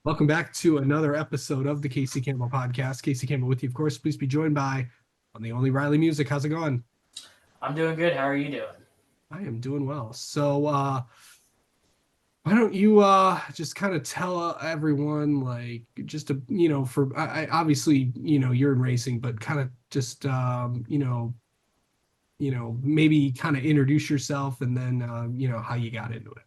Welcome back to another episode of the Casey Campbell podcast. Casey Campbell with you, of course. Please be joined by on the only Ryley Music. How's it going? I'm doing good. How are you doing? I am doing well. Why don't you just kind of tell everyone, like, just to, for obviously, you're in racing, but kind of just maybe kind of introduce yourself and then how you got into it.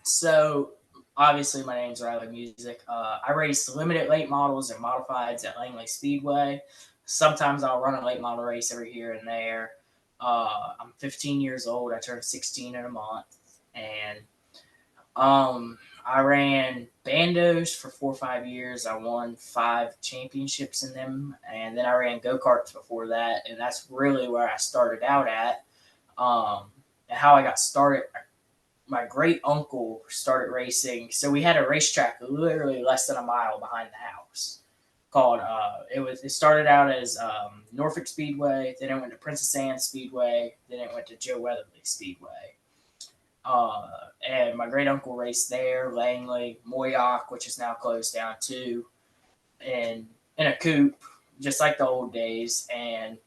So, obviously, my name's Ryley Music. I race limited late models and modifieds at Langley Speedway. Sometimes I'll run a late model race every here and there. I'm 15 years old. I turned 16 in a month, and I ran bandos for 4 or 5 years. I won 5 championships in them, and then I ran go karts before that, and that's really where I started out at. And how I got started, my great uncle started racing. So we had a racetrack literally less than a mile behind the house. Called it started out as Norfolk Speedway, then it went to Princess Anne Speedway, then it went to Joe Weatherly Speedway. Uh, and my great uncle raced there, Langley, Moyock, which is now closed down too, and in a coupe, just like the old days. And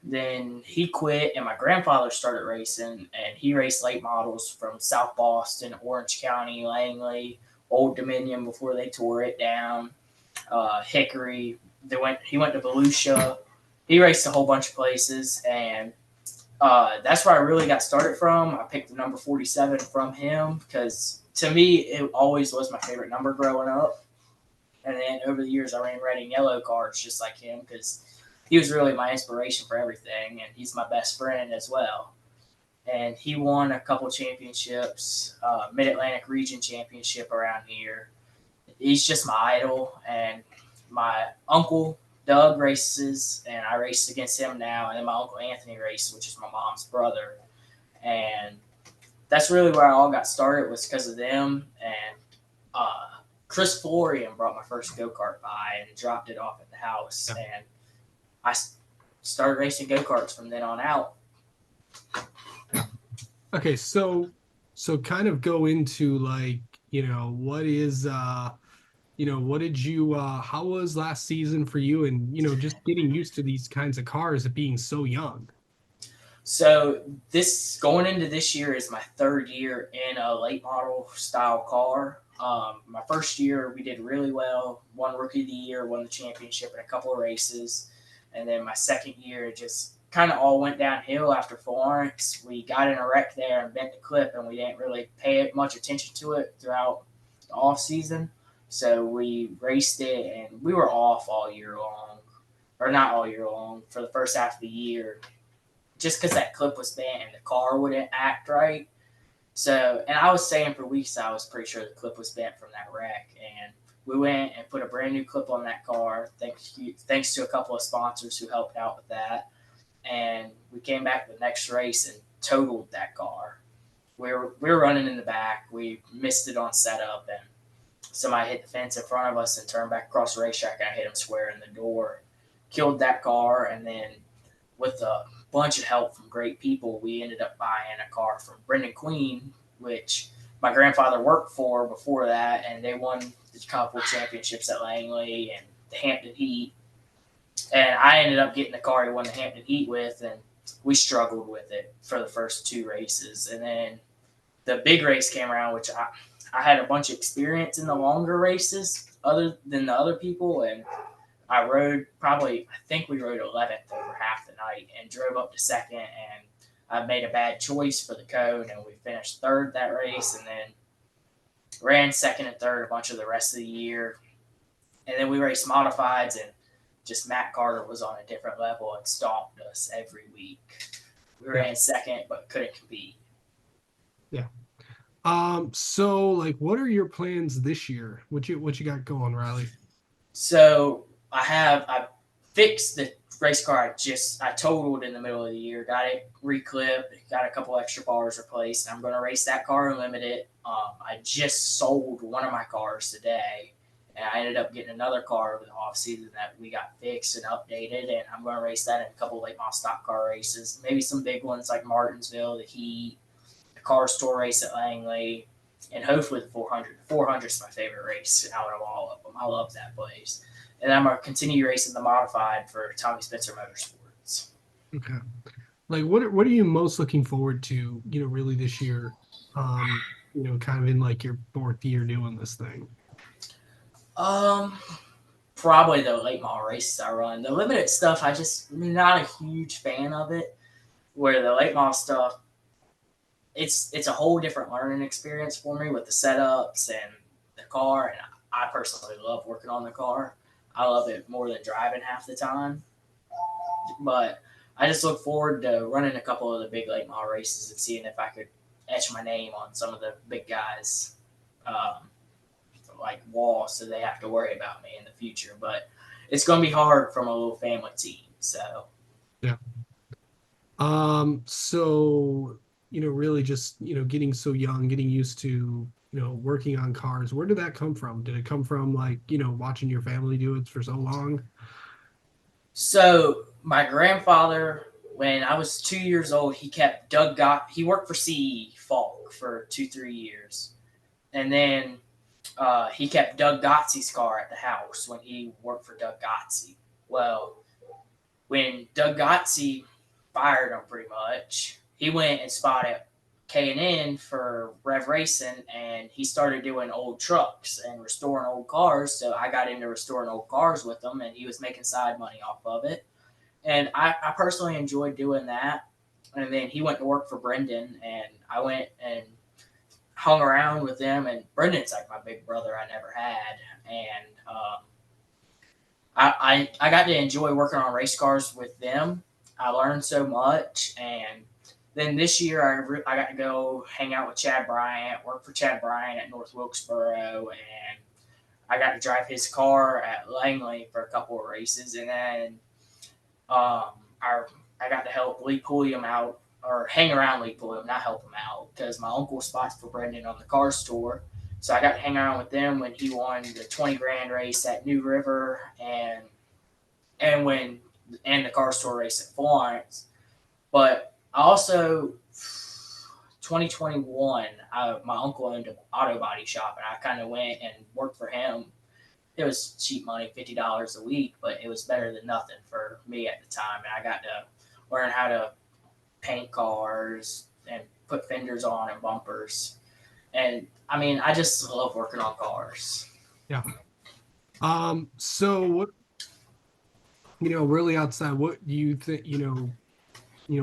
then he quit, and my grandfather started racing, and he raced late models from South Boston, Orange County, Langley, Old Dominion before they tore it down, Hickory. He went to Volusia. He raced a whole bunch of places, and that's where I really got started from. I picked the number 47 from him because to me it always was my favorite number growing up. And then over the years, I ran red and yellow cards just like him because he was really my inspiration for everything, and he's my best friend as well. And he won a couple championships, Mid Atlantic Region Championship around here. He's just my idol, and my uncle Doug races, and I race against him now. And then my uncle Anthony races, which is my mom's brother, and that's really where I all got started was because of them. And Chris Florian brought my first go kart by and dropped it off at the house, Yeah. and I started racing go karts from then on out. Yeah. Okay, so kind of go into like, what is what did you how was last season for you and just getting used to these kinds of cars at being so young. So this going into this year is my third year in a late model style car. My first year we did really well, won rookie of the year, won the championship in a couple of races, and then my second year just kind of all went downhill after Florence. We got in a wreck there and bent the clip, and we didn't really pay much attention to it throughout the off season. So we raced it, and we were off all year long, or not all year long for the first half of the year just because that clip was bent and the car wouldn't act right. So, and I was saying for weeks I was pretty sure the clip was bent from that wreck, and we went and put a brand new clip on that car. Thanks to a couple of sponsors who helped out with that, and we came back the next race and totaled that car. We were running in the back. We missed it on setup, and somebody hit the fence in front of us and turned back across the racetrack. And I hit him square in the door, killed that car, and then with a bunch of help from great people, we ended up buying a car from Brendan Queen, which my grandfather worked for before that, and they won the couple championships at Langley and the Hampton Heat. And I ended up getting the car he won the Hampton Heat with, and we struggled with it for the first 2 races. And then the big race came around, which I had a bunch of experience in the longer races other than the other people, and I rode I think we rode 11th over half the night and drove up to second. And I made a bad choice for the cone, and we finished third that race, and then ran second and third a bunch of the rest of the year. And then we raced modifieds, and just Matt Carter was on a different level and stomped us every week. We Yeah. ran second, but couldn't compete. Yeah. So like what are your plans this year? What you got going, Ryley? So I fixed the race car. I totaled in the middle of the year. Got it reclipped. Got a couple extra bars replaced. And I'm going to race that car unlimited. I just sold one of my cars today, and I ended up getting another car over the off season that we got fixed and updated. And I'm going to race that in a couple late model stock car races. Maybe some big ones like Martinsville, the Heat, the car store race at Langley. and hopefully the 400. The 400 is my favorite race out of all of them. I love that place. And I'm going to continue racing the modified for Tommy Spencer Motorsports. Okay. Like what are you most looking forward to, really this year? Kind of in like your fourth year doing this thing. Um, Probably the late model races I run. The limited stuff, I'm not a huge fan of it. Where the late model stuff, it's a whole different learning experience for me with the setups and the car. And I personally love working on the car. I love it more than driving half the time. But I just look forward to running a couple of the big late model races and seeing if I could etch my name on some of the big guys, um, like Wall, so they have to worry about me in the future. But it's going to be hard from a little family team. So Yeah. So, really just, getting so young, getting used to, working on cars. Where did that come from? Did it come from like, watching your family do it for so long? So my grandfather, when I was 2 years old, he kept Doug Got. He worked for CE Falk for 2 3 years, and then he kept Doug Gotze's car at the house when he worked for Doug Gotze. Well, when Doug Gotze fired him, pretty much, he went and spotted K&N for Rev Racing, and he started doing old trucks and restoring old cars. So I got into restoring old cars with him, and he was making side money off of it. And I personally enjoyed doing that. And then he went to work for Brendan, and I went and hung around with them. And Brendan's like my big brother I never had. And I got to enjoy working on race cars with them. I learned so much. And then this year, I got to go hang out with Chad Bryant, work for Chad Bryant at North Wilkesboro, and I got to drive his car at Langley for a couple of races. And then um, I got to help Lee Pulliam out, or hang around Lee Pulliam, not help him out, because my uncle spots for Brendan on the car store. So I got to hang around with them when he won the 20 grand race at New River, and when and the car store race at Florence. But I also 2021, my uncle owned an auto body shop, and I kind of went and worked for him. It was cheap money, $50 a week, but it was better than nothing for me at the time. And I got to learn how to paint cars and put fenders on and bumpers. And I just love working on cars. Yeah. So what, really outside, what do you think,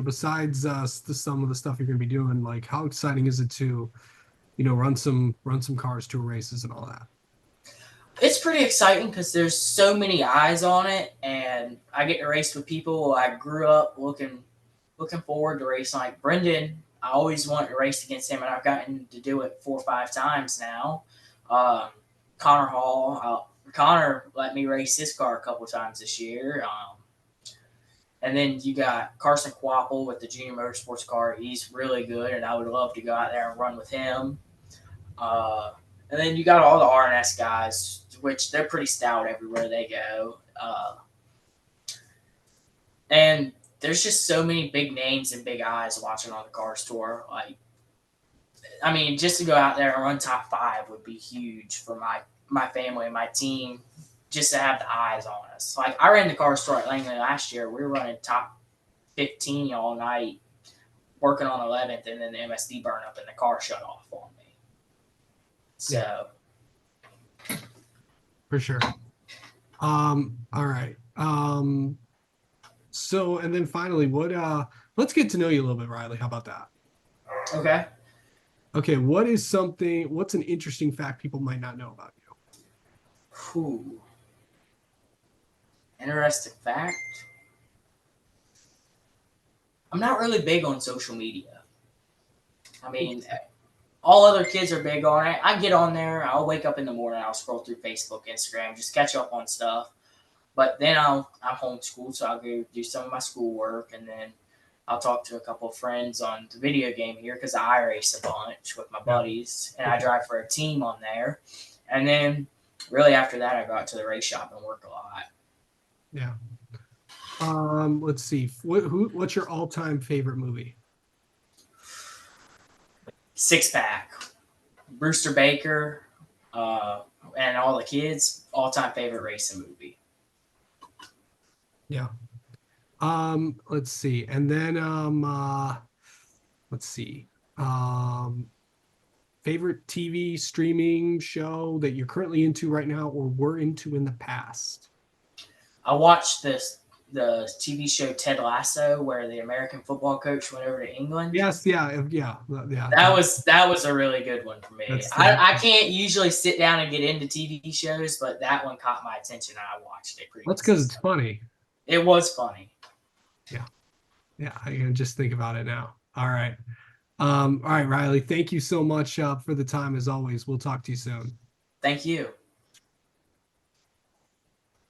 besides some of the stuff you're going to be doing, like how exciting is it to, run some cars tour races and all that? It's pretty exciting because there's so many eyes on it, and I get to race with people I grew up looking forward to racing. Like Brendan, I always wanted to race against him, and I've gotten to do it 4 or 5 times now. Um, Connor Hall, Connor let me race his car a couple times this year. And then you got Carson Quapple with the Junior Motorsports car. He's really good, and I would love to go out there and run with him. Uh, and then you got all the RNS guys, which they're pretty stout everywhere they go. And there's just so many big names and big eyes watching on the Cars Tour. Just to go out there and run top 5 would be huge for my family and my team, just to have the eyes on us. Like I ran the Cars Tour at Langley last year. We were running top 15 all night, working on 11th, and then the MSD burned up and the car shut off on me. So, yeah, for sure. All right. So and then finally, let's get to know you a little bit, Ryley. How about that? okay. Okay, what's an interesting fact people might not know about you? Whew. Interesting fact. I'm not really big on social media. I mean, all other kids are big on it. I get on there. I'll wake up in the morning. I'll scroll through Facebook, Instagram, just catch up on stuff. But then I'm homeschooled, so I'll go do some of my schoolwork, and then I'll talk to a couple of friends on the video game here because I race a bunch with my buddies, and I drive for a team on there. And then really after that, I go out to the race shop and work a lot. Yeah. Let's see. What's your all-time favorite movie? Six Pack. Brewster Baker, uh, and all the kids. All time favorite racing movie. Yeah. Let's see. And then let's see. Um favorite TV streaming show that you're currently into right now or were into in the past? I watched the TV show Ted Lasso, where the American football coach went over to England. Yes, yeah, yeah, yeah. That was a really good one for me. That's I can't usually sit down and get into TV shows, but that one caught my attention and I watched it pretty that's because it's consistently. funny. It was funny. Yeah, yeah. I can just think about it now. All right. All right, Ryley. Thank you so much for the time as always. We'll talk to you soon. Thank you.